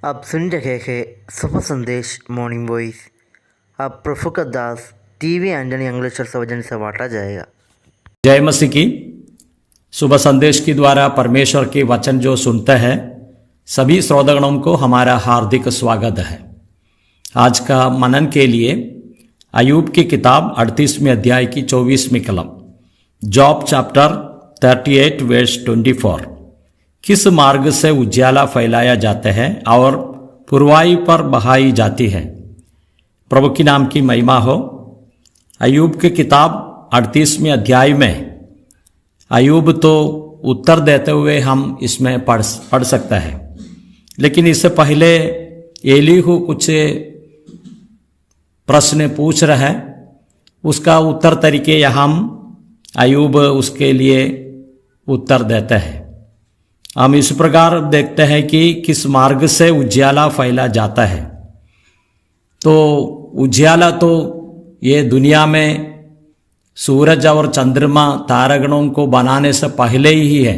आप सुन रहे हैं सुबह संदेश मॉर्निंग वॉइस। अब प्रफुल्ल दास टीवी एंटनी अंग्लेश्वर सौजन्य से बांटा जाएगा। जय मसीह की। सुबह संदेश के द्वारा परमेश्वर के वचन जो सुनते हैं सभी श्रोतागणों को हमारा हार्दिक स्वागत है। आज का मनन के लिए अय्यूब की किताब 38वें अध्याय की 24वीं कलम, जॉब चैप्टर 38 वर्स 24। किस मार्ग से उजाला फैलाया जाता है और पुरवाई पर बहाई जाती है। प्रभु की नाम की महिमा हो। अय्यूब की किताब 38वें अध्याय में अय्यूब तो उत्तर देते हुए हम इसमें पढ़ सकते हैं, लेकिन इससे पहले एलीहू कुछ प्रश्न पूछ रहा है, उसका उत्तर तरीके यहाँ हम अय्यूब उसके लिए उत्तर देते हैं। हम इस प्रकार देखते हैं कि किस मार्ग से उजाला फैला जाता है। तो उजाला तो ये दुनिया में सूरज और चंद्रमा तारागणों को बनाने से पहले ही है।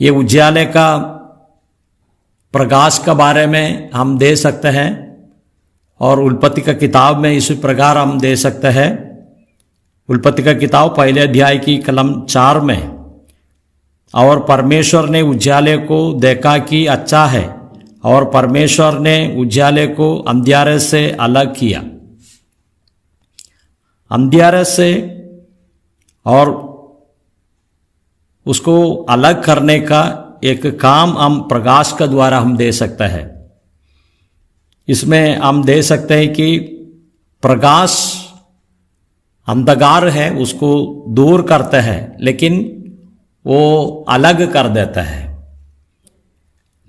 ये उजाले का प्रकाश के बारे में हम दे सकते हैं और उत्पत्ति का किताब में इस प्रकार हम दे सकते हैं। उत्पत्ति का किताब पहले अध्याय की कलम 4 में, और परमेश्वर ने उजाले को देखा कि अच्छा है, और परमेश्वर ने उजाले को अंधियारे से अलग किया। अंधियारे से और उसको अलग करने का एक काम हम प्रकाश के द्वारा हम दे सकते हैं। इसमें हम दे सकते हैं कि प्रकाश अंधकार है उसको दूर करता है, लेकिन वो अलग कर देता है।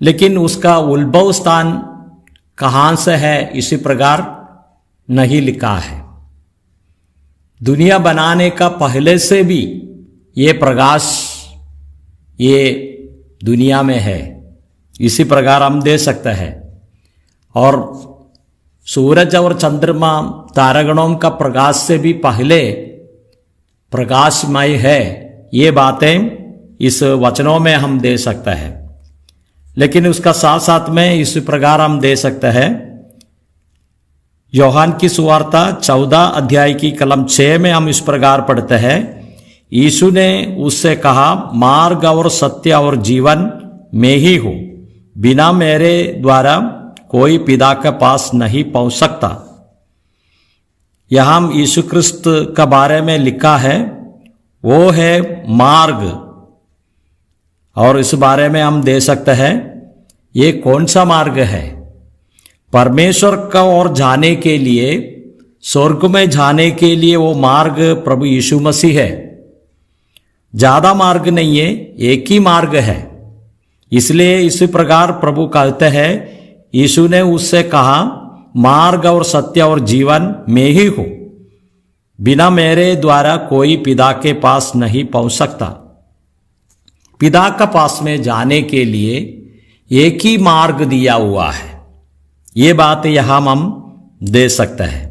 लेकिन उसका उद्भव स्थान कहाँ से है इसी प्रकार नहीं लिखा है। दुनिया बनाने का पहले से भी ये प्रकाश ये दुनिया में है, इसी प्रकार हम दे सकते हैं। और सूरज और चंद्रमा तारागणों का प्रकाश से भी पहले प्रकाशमय है, ये बातें इस वचनों में हम दे सकते हैं। लेकिन उसका साथ साथ में इस प्रकार हम दे सकते हैं। यूहन्ना की सुवार्ता 14 अध्याय की कलम 6 में हम इस प्रकार पढ़ते हैं, यीशु ने उससे कहा, मार्ग और सत्य और जीवन मैं ही हूं, बिना मेरे द्वारा कोई पिता के पास नहीं पहुंच सकता। यहां यीशु क्रिस्त के बारे में लिखा है, वो है मार्ग। और इस बारे में हम दे सकते हैं ये कौन सा मार्ग है। परमेश्वर का ओर जाने के लिए, स्वर्ग में जाने के लिए वो मार्ग प्रभु यीशु मसीह है। ज्यादा मार्ग नहीं है, एक ही मार्ग है। इसलिए इसी प्रकार प्रभु कहते हैं, यीशु ने उससे कहा, मार्ग और सत्य और जीवन मैं ही हूं, बिना मेरे द्वारा कोई पिता के पास नहीं पहुंच सकता। पिता के पास में जाने के लिए एक ही मार्ग दिया हुआ है। ये बात यहां हम दे सकते हैं।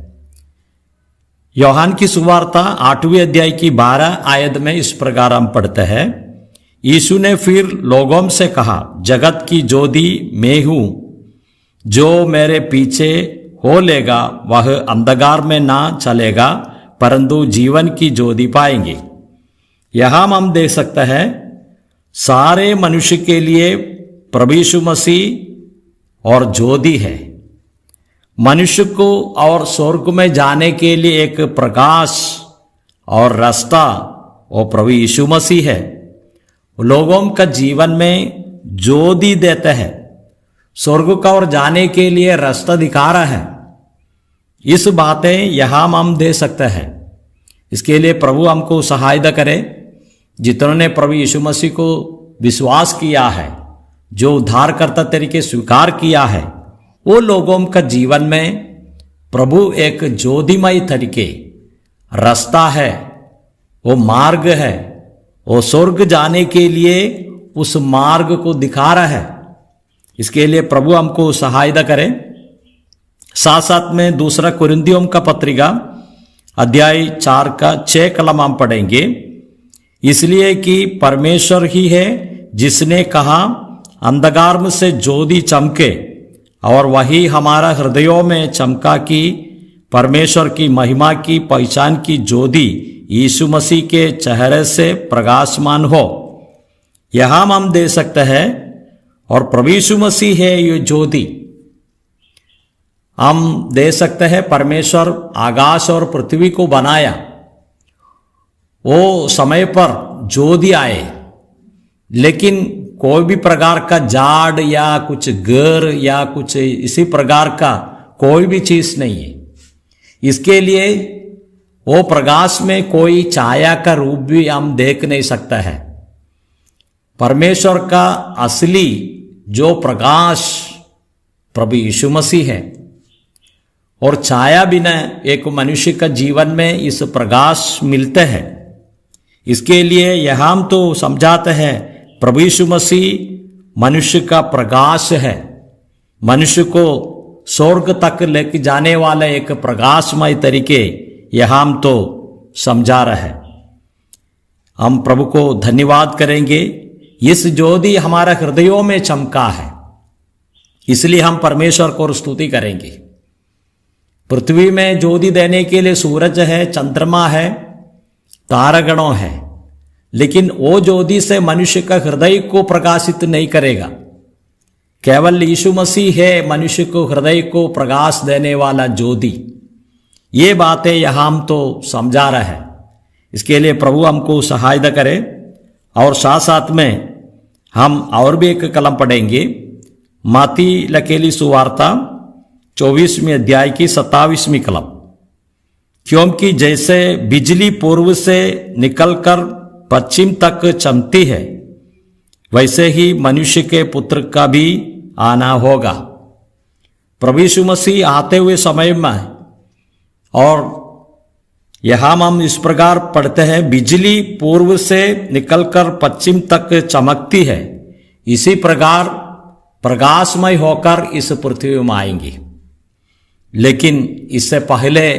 यूहन्ना की सुवार्ता 8वें अध्याय की 12 आयत में इस प्रकार हम पढ़ते हैं, यीशु ने फिर लोगों से कहा, जगत की ज्योति मैं हूं, जो मेरे पीछे हो लेगा वह अंधकार में ना चलेगा परंतु जीवन की ज्योति पाएंगे। यहां हम देख सकते हैं सारे मनुष्य के लिए प्रभु यीशु मसीह और ज्योति है। मनुष्य को और स्वर्ग में जाने के लिए एक प्रकाश और रास्ता वो प्रभु यीशु मसीह है। लोगों का जीवन में ज्योति देते हैं, स्वर्ग का ओर जाने के लिए रास्ता दिखा रहा है। इस बातें यहां हम दे सकते हैं। इसके लिए प्रभु हमको सहायता करे। जितनों ने प्रभु यीशु मसीह को विश्वास किया है, जो उद्धारकर्ता तरीके स्वीकार किया है, वो लोगों का जीवन में प्रभु एक ज्योतिमय तरीके रास्ता है, वो मार्ग है, वो स्वर्ग जाने के लिए उस मार्ग को दिखा रहा है। इसके लिए प्रभु हमको सहायता करे। साथ साथ में दूसरा कुरिन्थियों का पत्रिका अध्याय 4 का 6 कलम हम पढ़ेंगे, इसलिए कि परमेश्वर ही है जिसने कहा, अंधकार में से ज्योति चमके और वही हमारा हृदयों में चमका की परमेश्वर की महिमा की पहचान की ज्योति यीशु मसीह के चेहरे से प्रकाशमान हो, यह हम दे सकते हैं। और प्रभु यीशु मसीह है ये ज्योति। हम दे सकते हैं परमेश्वर आकाश और पृथ्वी को बनाया, वो समय पर ज्योति आए, लेकिन कोई भी प्रकार का जाड़ या कुछ गर या कुछ इसी प्रकार का कोई भी चीज नहीं है। इसके लिए वो प्रकाश में कोई छाया का रूप भी हम देख नहीं सकता है। परमेश्वर का असली जो प्रकाश प्रभु यीशु मसीह है, और छाया बिना एक मनुष्य का जीवन में इस प्रकाश मिलते हैं। इसके लिए यह हम तो समझाते हैं प्रभु यीशु मसीह मनुष्य का प्रकाश है, मनुष्य को स्वर्ग तक लेके जाने वाला एक प्रकाशमय तरीके यह हम तो समझा रहे हैं। हम प्रभु को धन्यवाद करेंगे, इस ज्योति हमारा हृदयों में चमका है, इसलिए हम परमेश्वर को स्तुति करेंगे। पृथ्वी में ज्योति देने के लिए सूरज है, चंद्रमा है, तारागणों है, लेकिन वो ज्योति से मनुष्य का हृदय को प्रकाशित नहीं करेगा। केवल यीशु मसीह है मनुष्य को हृदय को प्रकाश देने वाला ज्योति। ये बातें यहां हम तो समझा रहे हैं। इसके लिए प्रभु हमको सहायता करे। और साथ साथ में हम और भी एक कलम पढ़ेंगे, मत्ती लखेली सुवार्ता 24वें अध्याय की 27वीं कलम। क्योंकि जैसे बिजली पूर्व से निकलकर पश्चिम तक चमकती है, वैसे ही मनुष्य के पुत्र का भी आना होगा। प्रभु यीशु मसीह आते हुए समय में, और यहां हम इस प्रकार पढ़ते हैं, बिजली पूर्व से निकलकर पश्चिम तक चमकती है, इसी प्रकार प्रकाशमय होकर इस पृथ्वी में आएंगी। लेकिन इससे पहले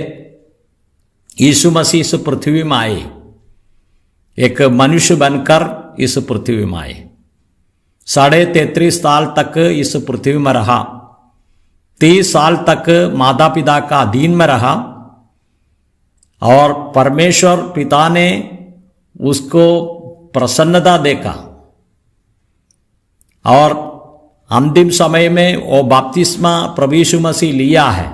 यीशु मसीह इस पृथ्वी में आए, एक मनुष्य बनकर इस पृथ्वी में आए। 33.5 साल तक इस पृथ्वी में रहा, 30 साल तक माता पिता का अधीन में रहा, और परमेश्वर पिता ने उसको प्रसन्नता देखा, और अंतिम समय में वो बपतिस्मा प्रभु यीशु मसीह लिया है।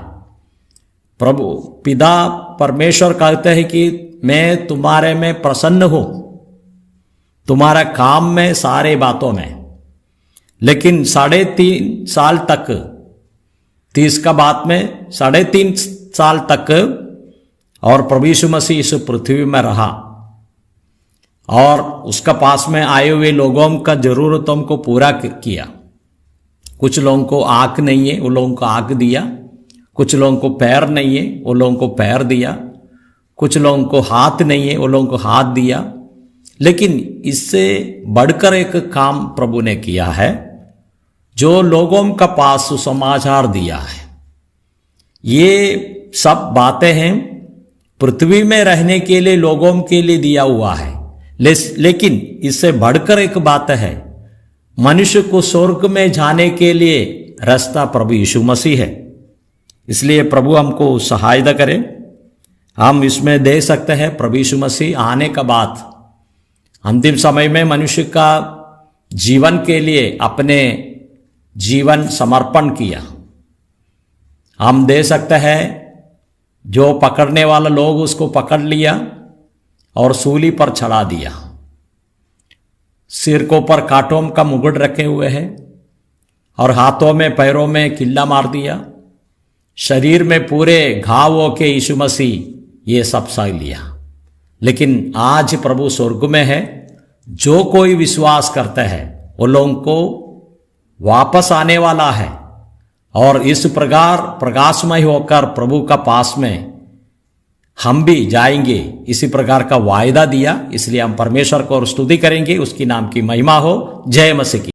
प्रभु पिता परमेश्वर कहते हैं कि मैं तुम्हारे में प्रसन्न हूं, तुम्हारा काम में सारे बातों में। लेकिन 3.5 साल तक, 30 का बाद में 3.5 साल तक और प्रभु यीशु मसीह इस पृथ्वी में रहा, और उसका पास में आए हुए लोगों का जरूरतों को पूरा किया। कुछ लोगों को आंख नहीं है, वो लोगों को आंख दिया। कुछ लोगों को पैर नहीं है, वो लोगों को पैर दिया। कुछ लोगों को हाथ नहीं है, वो लोगों को हाथ दिया। लेकिन इससे बढ़कर एक काम प्रभु ने किया है, जो लोगों का पास सुसमाचार दिया है। ये सब बातें हैं पृथ्वी में रहने के लिए लोगों के लिए दिया हुआ है, लेकिन इससे बढ़कर एक बात है, मनुष्य को स्वर्ग में जाने के लिए रास्ता प्रभु यीशु मसीह है। इसलिए प्रभु हमको सहायता करें। हम इसमें दे सकते हैं प्रभु यीशु मसीह आने का बाद अंतिम समय में मनुष्य का जीवन के लिए अपने जीवन समर्पण किया। हम दे सकते हैं जो पकड़ने वाला लोग उसको पकड़ लिया और सूली पर चढ़ा दिया। सिर को पर कांटों का मुकुट रखे हुए हैं, और हाथों में पैरों में किल्ला मार दिया, शरीर में पूरे घाव होके यीशु मसीह ये सब सह लिया। लेकिन आज प्रभु स्वर्ग में है, जो कोई विश्वास करता है वो लोगों को वापस आने वाला है, और इस प्रकार प्रकाशमय होकर प्रभु का पास में हम भी जाएंगे, इसी प्रकार का वायदा दिया। इसलिए हम परमेश्वर को स्तुति करेंगे, उसकी नाम की महिमा हो। जय मसीह की।